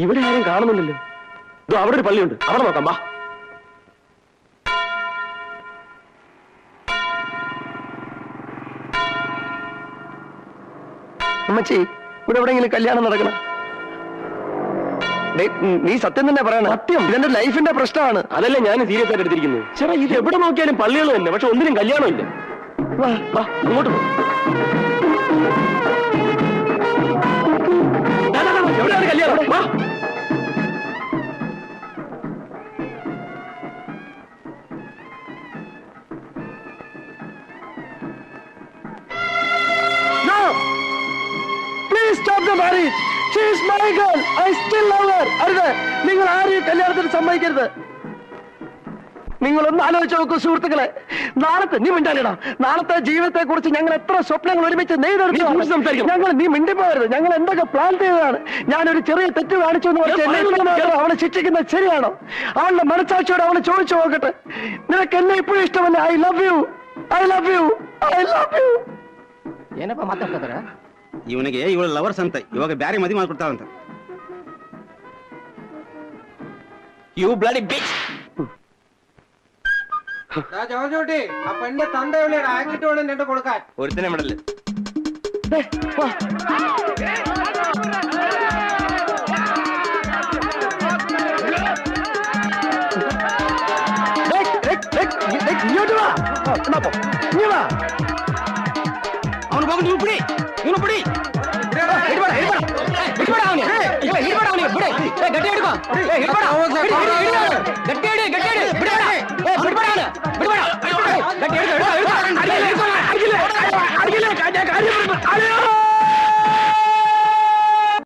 ഇവിടെ ആരും കാണുന്നില്ലല്ലോ. ഇതോ അവിടെ ഒരു പള്ളിയുണ്ട്, അവിടെ നോക്കാം. വാ. അമ്മച്ചി, ഇവിടെ എവിടെയെങ്കിലും കല്യാണം നടക്കണം? നീ സത്യം തന്നെ പറയണം. സത്യം, ഇതെന്റെ ലൈഫിന്റെ പ്രശ്നമാണ്. അതല്ലേ ഞാൻ സീരിയസ് ആയിട്ട് എടുത്തിരിക്കുന്നത്. ചേട്ടാ, ഇത് എവിടെ നോക്കിയാലും പള്ളികൾ തന്നെ, പക്ഷെ ഒന്നിനും കല്യാണം ഇല്ല. വാ വാ, അങ്ങോട്ട് പോ. എവിടെയാണ് കല്യാണം? വാ. നിങ്ങൾ ആരെയും കല്യാണത്തിന് സമ്മതിക്കരുത്. നിങ്ങളൊന്ന് ആലോചിച്ച് നോക്കൂ സുഹൃത്തുക്കളെ. നാളത്തെ നീ മിണ്ടാലിടാ, നാളത്തെ ജീവിതത്തെ കുറിച്ച് ഞങ്ങൾ എത്ര സ്വപ്നങ്ങൾ ഒരുമിച്ച് നെയ്തെടുത്തു. ഞങ്ങൾ നീ മിണ്ടിപ്പോകരുത്. ഞങ്ങൾ എന്തൊക്കെ പ്ലാൻ ചെയ്തതാണ്. ഞാനൊരു ചെറിയ തെറ്റ് കാണിച്ചു എന്ന് പറഞ്ഞാൽ അവളെ ശിക്ഷിക്കുന്നത് ശരിയാണോ? അവളുടെ മനസാക്ഷിയോട് അവളെ ചോദിച്ചു നോക്കട്ടെ. നിനക്ക് എന്നെ ഇപ്പോഴും ഇഷ്ടമല്ല. I love you, I love you, I love you. ಏನಪ್ಪ ಮಾತಾಡ್ತಾರ? ಇವನಿಗೆ ಇವಳ ಲವರ್ಸ್ ಅಂತ, ಇವಾಗ ಬ್ಯಾರೆ ಮದುವೆ ಮಾಡ್ಕೊಡ್ತಾವಂತ. You bloody bitch. ജോജോട്ടി, ആ പെണ്ണിന്റെ തന്ത എവിടെയാണ്? ആക്കിട്ട് വേണം രണ്ട് കൊടുക്കാൻ. ഒരുത്തനെ വിടല്ലേ. ಅವನು ಹೋಗಿ ನೀವು ಬಿಡಿ, ಇವನು ಬಿಡಿ. ಗಟ್ಟಿ